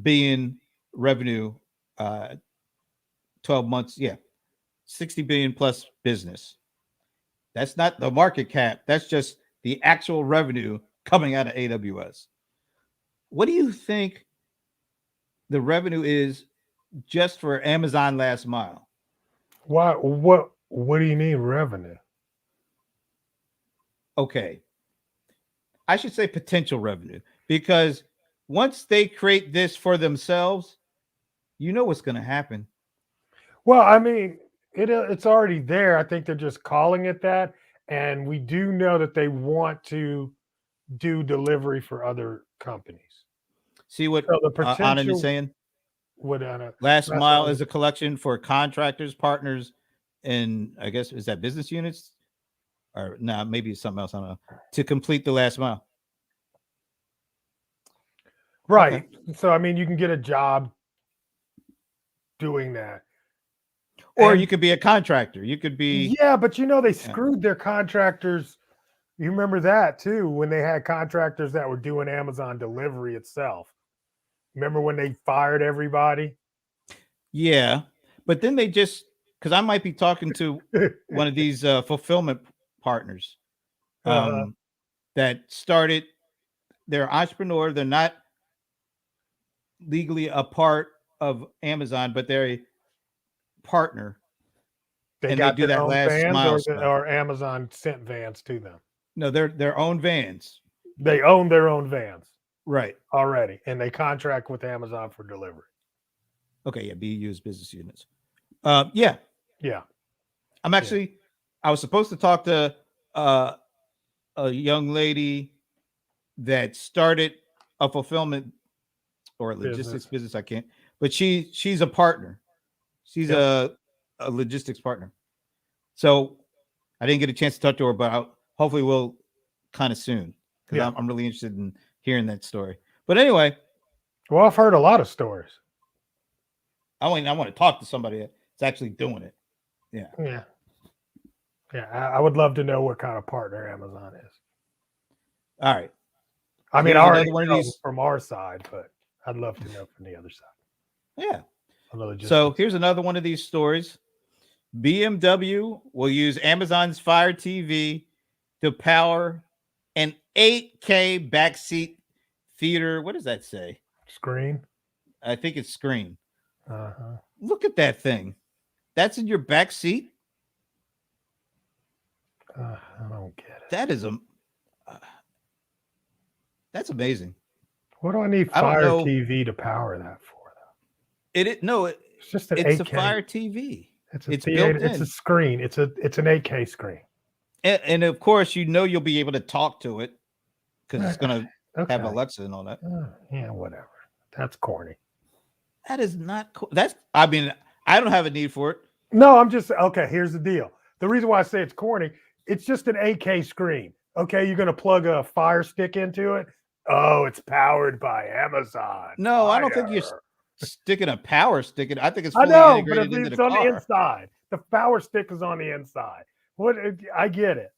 billion revenue, 12 months. Yeah, 60 billion plus business. That's not the market cap. That's just the actual revenue coming out of AWS. What do you think the revenue is just for Amazon last mile? Why? What do you mean revenue? Okay. I should say potential revenue, because once they create this for themselves, you know what's going to happen. Well, I mean, it's already there. I think they're just calling it that, and we do know that they want to do delivery for other companies. See what So the Anand is potential saying? would Last that's mile what is a collection for contractors, partners, and I guess is that business units? Or no, maybe it's something else. I don't know. To complete the last mile. right. So I mean, you can get a job doing that. Or And you could be a contractor. You could be yeah, but you know they screwed their contractors. You remember that too when they had contractors that were doing Amazon delivery itself. Remember when they fired everybody? yeah. But then they just, because I might be talking to one of these fulfillment partners Uh-huh. that started, they're entrepreneur. They're not legally a part of Amazon, but they're a partner. They And got they do their that own last vans, mile or, stuff. or Amazon sent vans to them. No, they're their own vans. They own their own vans Right. already, and they contract with Amazon for delivery. Okay. Yeah. BU's business units. Yeah. Yeah. I'm actually, I was supposed to talk to a young lady that started a fulfillment or a logistics business. I can't, but she's a partner. She's a logistics partner. So I didn't get a chance to talk to her, but hopefully we'll kind of soon, because I'm really interested in hearing that story. But anyway, well, I've heard a lot of stories. I want to talk to somebody that's actually doing it. Yeah. I would love to know what kind of partner Amazon is. All right. I mean, Here's I already another one of know these from our side, but I'd love to know from the other side. Yeah. Another So here's another one of these stories. BMW will use Amazon's Fire TV to power an 8K backseat theater. What does that say? screen. I think it's screen. Uh-huh. Look at that thing. That's in your back seat. I don't get it. That is that's amazing. What do I need I don't Fire know. TV to power that for, though? It's It's just an it's a 8K. Fire TV. It's a It's theater. built It's in. a screen. It's an 8K screen. And of course, you'll be able to talk to it because it's going to Okay. have Alexa and all that. Yeah, whatever. That's corny. That is not cool. I mean, I don't have a need for it. No, I'm just okay. Here's the deal. The reason why I say it's corny, it's just an 8K screen. Okay, you're gonna plug a Fire Stick into it. Oh, it's powered by Amazon. No, I don't think you're Fire. sticking a power stick in. I think it's I fully know, but if integrated into it's the on the car. inside, the Power Stick is on the inside. What? I get it.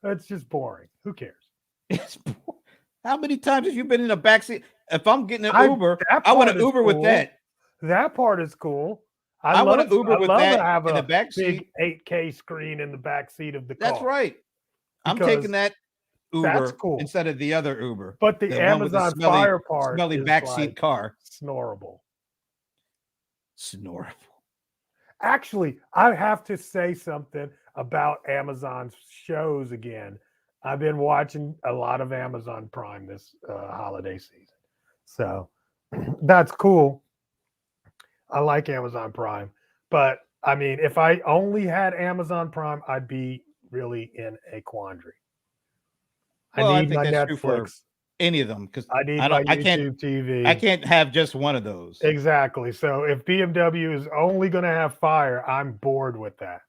It's just boring. Who cares? How many times have you been in a backseat? If I'm getting an Uber, that I want part to is Uber with cool. that. That part is cool. I want to Uber I with love that to have in a the back seat. big 8K screen in the back seat of the car. That's right. I'm Because taking that that's Uber cool. instead of the other Uber. But the one with Amazon Fire part smelly is backseat like car. snorable. Snorable. Actually, I have to say something about Amazon's shows again. I've been watching a lot of Amazon Prime this holiday season. So that's cool. I like Amazon Prime. But I mean, if I only had Amazon Prime, I'd be really in a quandary. Well, I I need think my that's true for Netflix. any of them because I need my I can't YouTube TV. I can't have just one of those. Exactly. So if BMW is only going to have Fire, I'm bored with that.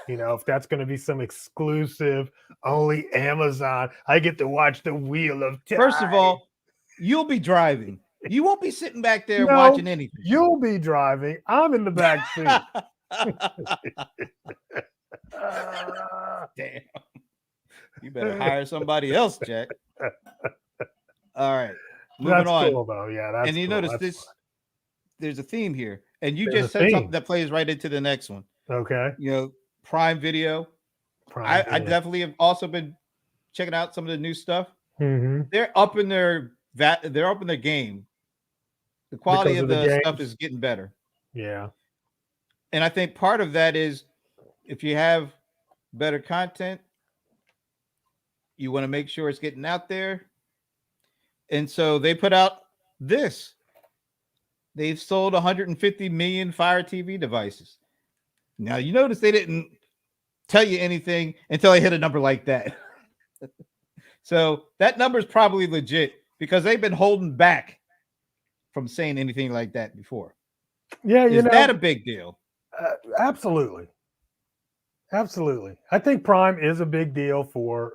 You know, if that's going to be some exclusive, only Amazon, I get to watch the Wheel of Time. First of all, you'll be driving. You won't be sitting back there No, watching anything. You'll be driving. I'm in the back seat. Damn. You better hire somebody else, Jack. All right. Moving That's on. cool, though. Yeah, that's And you cool. notice That's this, fun. there's a theme here. And you There's just a said theme. something that plays right into the next one. Okay. You know, Prime Video. Prime I Video. definitely have also been checking out some of the new stuff. Mhm. They're up in their game. The quality Because of of the the stuff games? is getting better. Yeah. And I think part of that is if you have better content, you want to make sure it's getting out there. And so they put out this. They've sold 150 million Fire TV devices. Now, you notice they didn't tell you anything until they hit a number like that. So that number is probably legit because they've been holding back from saying anything like that before. Yeah, Is that a big deal? Absolutely. Absolutely. I think Prime is a big deal for,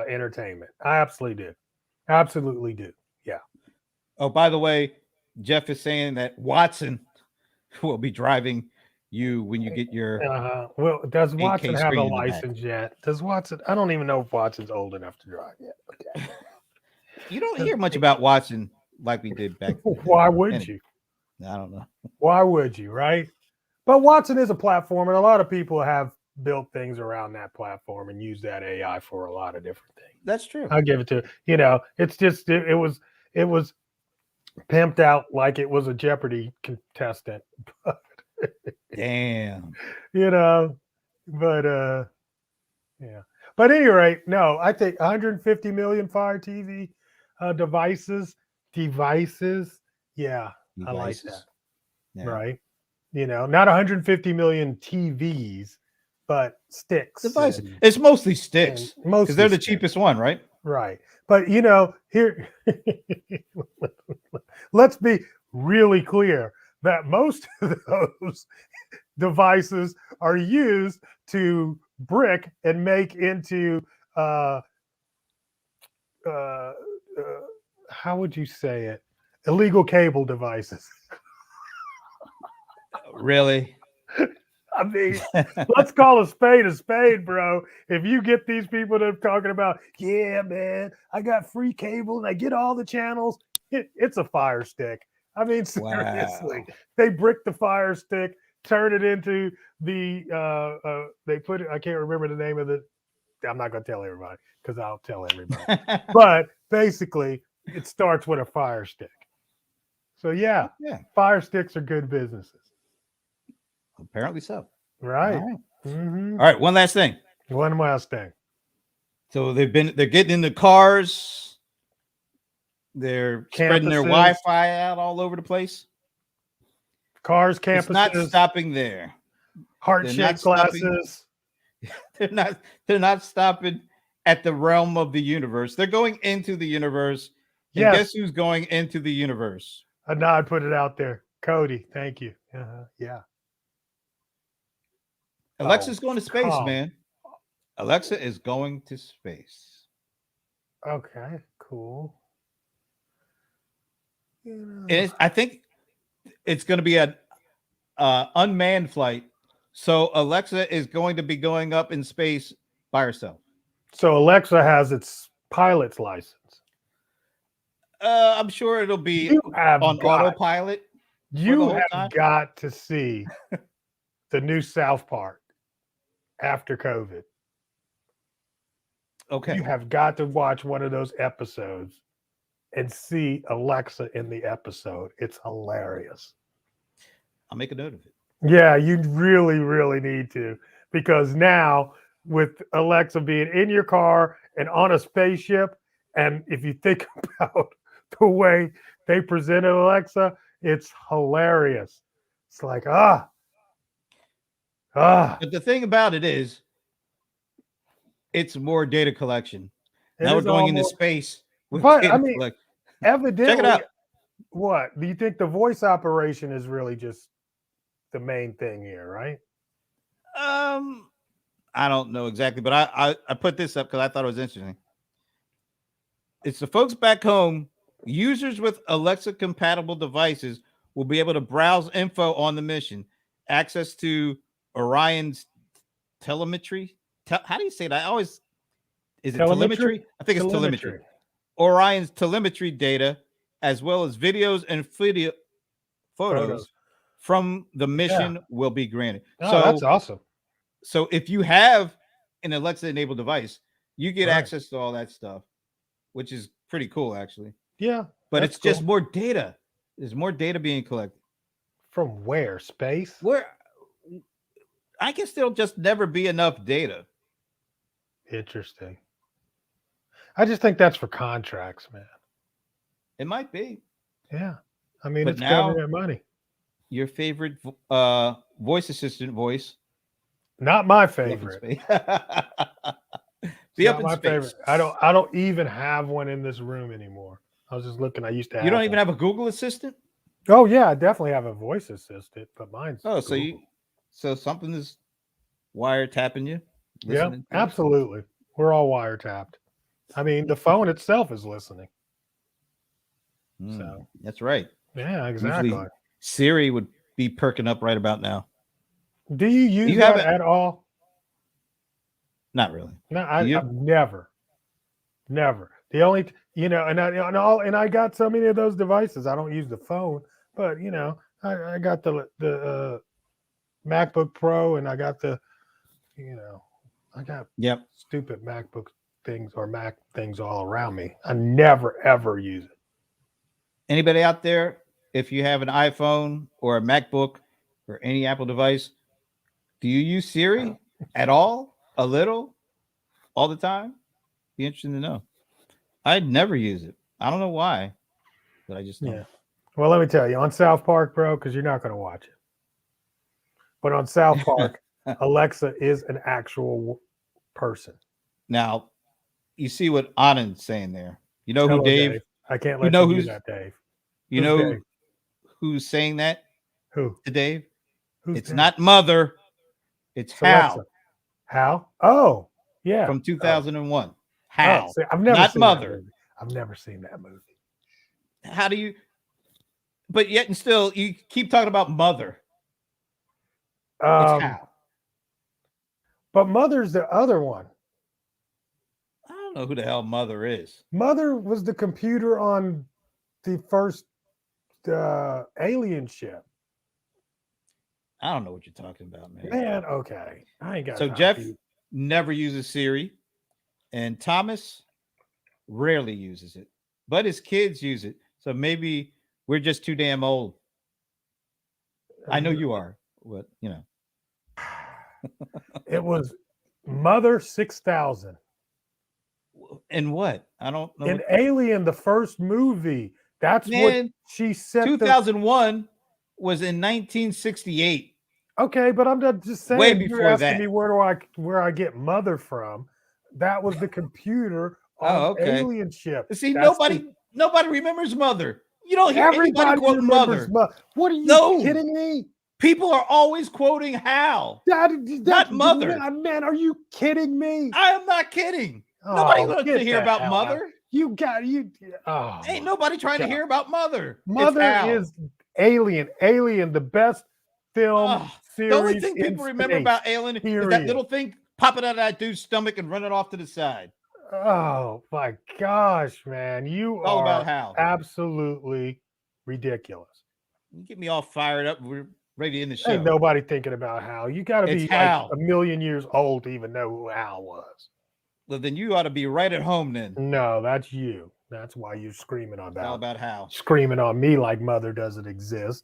entertainment. I absolutely do. Absolutely do. Yeah. Oh, by the way, Jeff is saying that Watson will be driving you when you get your Well, does 8K Watson have a screen in the back. license yet? Does Watson? I don't even know if Watson's old enough to drive yet. Okay. You don't hear much about Watson like we did back then. Why would Anyway, you? I don't know. Why would you, right? But Watson is a platform, and a lot of people have built things around that platform and use that AI for a lot of different things. That's true. I'll give it to it's just it was pimped out like it was a Jeopardy contestant. Damn. But yeah. But at any rate, no, I think 150 million Fire TV devices. Yeah, I like that. Devices. Yeah. Right. Not 150 million TVs, but sticks. Devices. and- It's mostly sticks and mostly because they're the sticks. cheapest one, right? Right. But here let's be really clear that most of those devices are used to brick and make into how would you say it? Illegal cable devices. Really? I mean, let's call a spade, bro. If you get these people that are talking about, yeah, man, I got free cable and I get all the channels, it's a Fire Stick. I mean, seriously, Wow. they brick the Fire Stick, turn it into the, they put it, I can't remember the name of it. I'm not going to tell everybody because I'll tell everybody. But basically, it starts with a Fire Stick. So yeah, Yeah, Fire Sticks are good businesses, apparently so. right? All right. Mm-hmm. All right, one last thing. One last thing. So they're getting in the cars. They're spreading their Campuses. Wi-Fi out all over the place. Cars, It's not campuses, stopping there. heart they're shaped not stopping. glasses. They're not stopping at the realm of the universe. They're going into the universe. And Yes, guess who's going into the universe? Anad put it out there. Cody, thank you. Yeah. Alexa's going to space, come. man. Alexa is going to space. Okay, cool. And I think it's going to be an unmanned flight. So Alexa is going to be going up in space by herself. So Alexa has its pilot's license. I'm sure it'll be You have on got, autopilot. you whole have time? got to see the new South Park after COVID. Okay. You have got to watch one of those episodes and see Alexa in the episode. It's hilarious. I'll make a note of it. Yeah, you really, really need to, because now with Alexa being in your car and on a spaceship, and if you think about the way they presented Alexa, it's hilarious. It's like, But the thing about it is, it's more data collection. it Now we're is going into almost- space. with But, data I mean, collect- evidently, check it out. what do you think? The voice operation is really just the main thing here, right? I don't know exactly, but I put this up because I thought it was interesting. It's the folks back home. Users with Alexa compatible devices will be able to browse info on the mission, access to Orion's telemetry. How do you say that? Is it telemetry? I think it's telemetry. Orion's telemetry data, as well as videos and photos from the mission will be granted. Oh, so that's awesome. So if you have an Alexa enabled device, you get Right. access to all that stuff, which is pretty cool, actually. Yeah, But that's it's just cool. more data. There's more data being collected. From where? Space? Where I guess there'll just never be enough data. Interesting. I just think that's for contracts, man. It might be. Yeah. I mean, But it's now- government money. Your favorite voice assistant voice. Not my be up in favorite. space. It's Be up not in my space. favorite. I don't even have one in this room anymore. I was just looking. I used to have You don't one. even have a Google Assistant? Oh yeah, I definitely have a voice assistant, but mine's Oh, so Google. something is wiretapping you. Yeah, listening to you? absolutely. We're all wiretapped. I mean, the phone itself is listening. Mm, So- that's right. Yeah, exactly. Usually- Siri would be perking up right about now. Do you use you that have at all? Not really. No, you? I've never. The only, and I got so many of those devices. I don't use the phone, but I got the MacBook Pro, and I got I got Yep. stupid MacBook things or Mac things all around me. I never ever use it. Anybody out there, if you have an iPhone or a MacBook or any Apple device, do you use Siri at all? A little? All the time? Be interesting to know. I'd never use it. I don't know why, but I just don't. Yeah. Well, let me tell you, on South Park, bro, because you're not going to watch it. But on South Park, Alexa is an actual person. Now, you see what Anand's saying there. You know who Hello, Dave? I can't You let know you do who's- that, Dave. You Who's know Dave? who's saying that Who? to Dave? Who's It's Dave? not Mother. It's It's Hal Alexa. Hal? Oh, yeah. from 2001. Oh, Hal. see, I've never not seen Mother. That movie. I've never seen that movie. How do you? But yet and still, you keep talking about Mother. It's Hal. But Mother's the other one. I don't know who the hell Mother is. Mother was the computer on the first alien ship. I don't know what you're talking about, man. Man, okay. I ain't got So time Jeff for you. never uses Siri, and Thomas rarely uses it, but his kids use it. So maybe We're just too damn old. I know you are, but you know. It was Mother 6000. And what? I don't know. In Alien, the first movie. That's what Man, she said. 2001 was in 1968. Okay, but I'm not just saying. Way You're before asking that. me where I get Mother from. That was the computer on Oh, okay. Alien ship. See, That's nobody remembers Mother. You don't hear everybody anybody quoting remembers Mother. What are you No. kidding me? People are always quoting Hal. Not Mother. Man, are you kidding me? I am not kidding. Nobody Oh, wants get to hear the about hell out. Mother. Oh, Ain't nobody trying to God. hear about Mother. It's Mother Hal. is Alien, the best film series. The only thing in people remember space, about Alien is that period. little thing popping out of that dude's stomach and running off to the side. Oh my gosh, man. You It's all are about Hal. absolutely ridiculous. You get me all fired up. We're ready to end the show. Ain't nobody thinking about Hal. You got to be It's like Hal. a million years old to even know who Hal was. Well, then you ought to be right at home then. No, that's you. That's why you're screaming It's all about Hal. Screaming on me like Mother doesn't exist.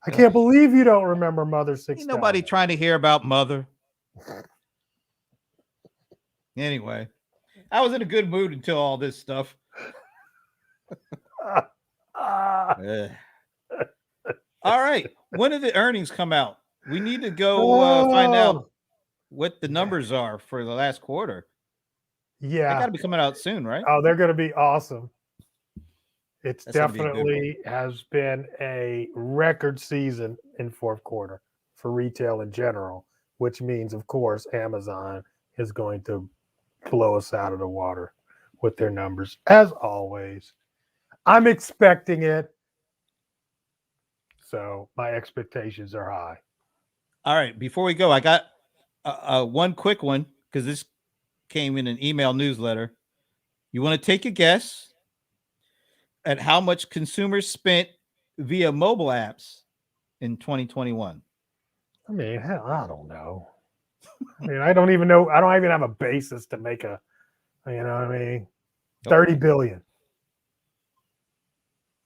I can't believe you don't remember Mother 6000. Ain't nobody trying to hear about Mother. Anyway, I was in a good mood until all this stuff. All right. When do the earnings come out? We need to go find out what the numbers are for the last quarter. Yeah. They got to be coming out soon, right? Oh, they're going to be awesome. It's That's gonna be a good definitely has been a record season in fourth quarter for retail in general, which means, of course, Amazon is going to blow us out of the water with their numbers, as always. I'm expecting it. So my expectations are high. All right. Before we go, I got one quick one because this came in an email newsletter. You want to take a guess at how much consumers spent via mobile apps in 2021? I mean, hell, I don't know. I mean, I don't even know. I don't even have a basis to make a, you know what I mean? 30 billion.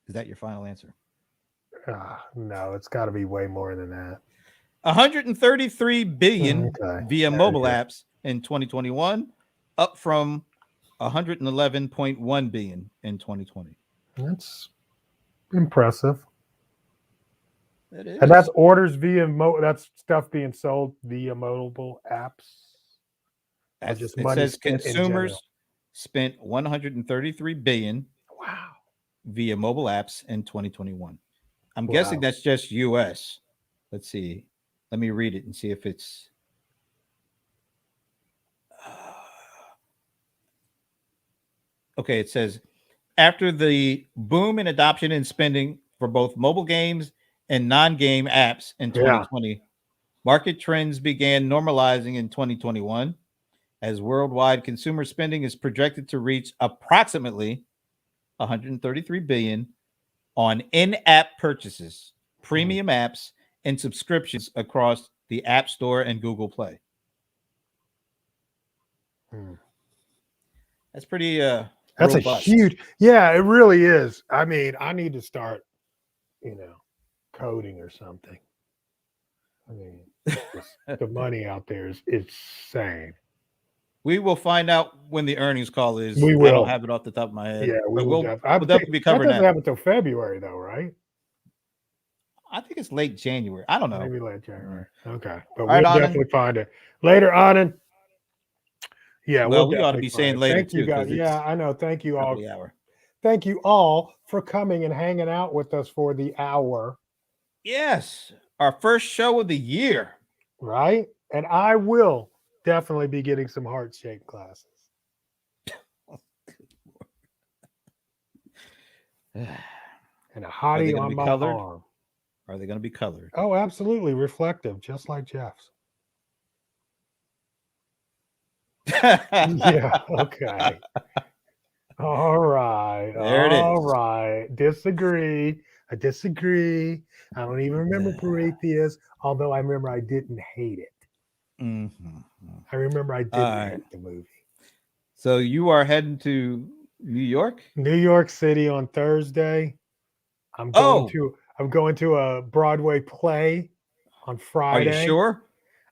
Is that your final answer? No, it's got to be way more than that. 133 billion via mobile apps in 2021, up from 111.1 billion in 2020. That's impressive. That is. And that's orders via that's stuff being sold via mobile apps. It just money says spent in consumers spent 133 billion via mobile apps in 2021. I'm guessing that's just US. Let's see. Let me read it and see if it's okay. It says after the boom in adoption and spending for both mobile games and non-game apps in 2020, market trends began normalizing in 2021 as worldwide consumer spending is projected to reach approximately 133 billion on in-app purchases, premium apps, and subscriptions across the App Store and Google Play. That's pretty that's robust. a huge, it really is. I mean, I need to start, coding or something. I mean, the money out there is insane. We will find out when the earnings call is. We will. I don't have it off the top of my head. Yeah, we'll definitely be covering that. Doesn't happen until February, though, right? I think it's late January. I don't know. Maybe late January. Okay, but right, we'll definitely find it later, Anand. Yeah, well, we ought to be saying later thank you too. guys. Yeah, I know. Thank you all. Hour. Thank you all for coming and hanging out with us for the hour. Yes, our first show of the year. Right, and I will definitely be getting some heart shape classes. And a hottie on my arm. Are they going to be colored? Oh, absolutely reflective, just like Jeff's. Yeah. Okay. All right. There it is. All right. Disagree. I disagree. I don't even remember Prometheus, although I remember I didn't hate it. Mm-hmm. I remember I didn't hate the movie. So you are heading to New York? New York City on Thursday. I'm Oh. going to a Broadway play on Are Friday. you sure?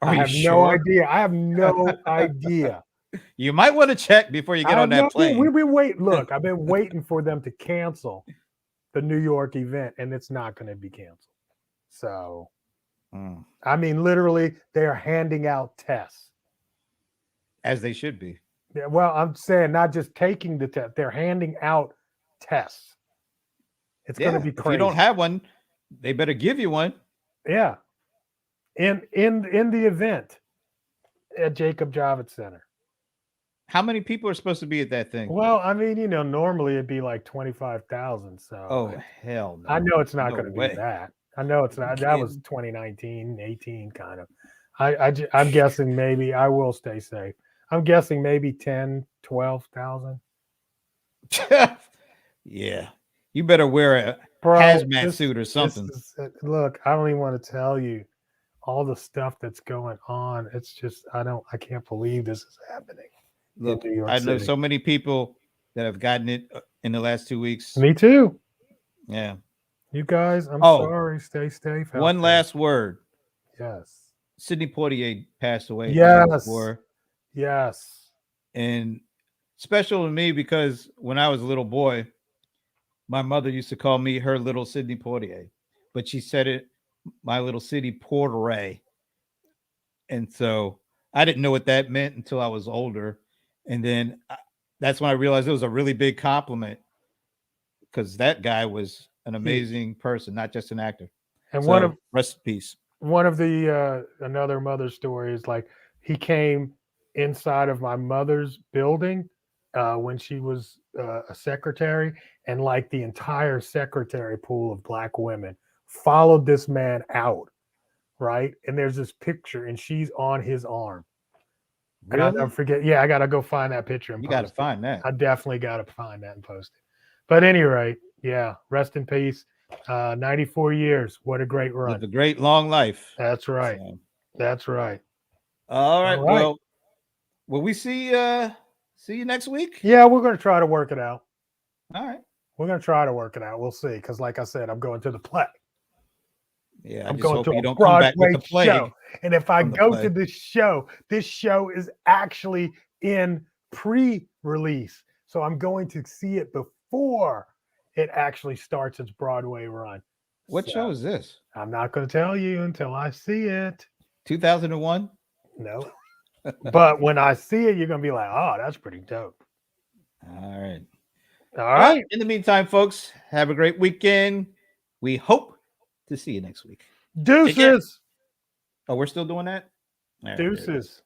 Are I you have no sure? idea. I have no idea. You might want to check before you get on that plane. We've been waiting. Look, I've been waiting for them to cancel the New York event, and it's not going to be canceled. So, Mm, I mean, literally, they are handing out tests. as they should be. Yeah, well, I'm saying not just taking the test; they're handing out tests. It's going to be If crazy. you don't have one, they better give you one. Yeah, in the event at Jacob Javits Center. How many people are supposed to be at that thing? Well, I mean, normally it'd be like 25,000. So, Oh, hell no. I know it's not No going to way. be that. I know it's not. You That was kidding? 2019, 18 kind of. I'm guessing maybe I will stay safe. I'm guessing maybe 10, 12,000. Yeah. You better wear a Bro, hazmat suit or something. Look, I don't even want to tell you all the stuff that's going on. It's just I can't believe this is happening. Look, New York I know City. so many people that have gotten it in the last 2 weeks. Me too. Yeah. You guys, I'm Oh, sorry. Stay safe. out One there. last word. Yes. Sidney Poitier passed away. Yes. Yes. And special to me because when I was a little boy, my mother used to call me her little Sidney Poitier, but she said it, my little city Porteray. And so I didn't know what that meant until I was older. And then that's when I realized it was a really big compliment because that guy was an amazing person, not just an actor. And So, rest in peace. one of the another mother story is like he came inside of my mother's building when she was a secretary, and like the entire secretary pool of black women followed this man out, right? And there's this picture, and she's on his arm. And I'll never forget. Yeah, I gotta go find that picture and You post got to it. find that. I definitely gotta find that and post it. But at any rate, yeah, rest in peace. 94 years. What a great run. Lived a great long life. That's right. So, That's right. all right. All right. Well, will we see you next week? Yeah, we're going to try to work it out. All right. We're going to try to work it out. We'll see. Because, like I said, I'm going to the play. Yeah, I I'm just going hope to you a don't come back with Broadway the plague. show. And if I from the go play. to this show is actually in pre-release. So I'm going to see it before it actually starts its Broadway run. What So, show is this? I'm not going to tell you until I see it. 2001? No. But when I see it, you're going to be like, oh, that's pretty dope. All right. All right. In the meantime, folks, have a great weekend. We hope to see you next week. Deuces. Oh, we're still doing that? All right, there it is. Deuces.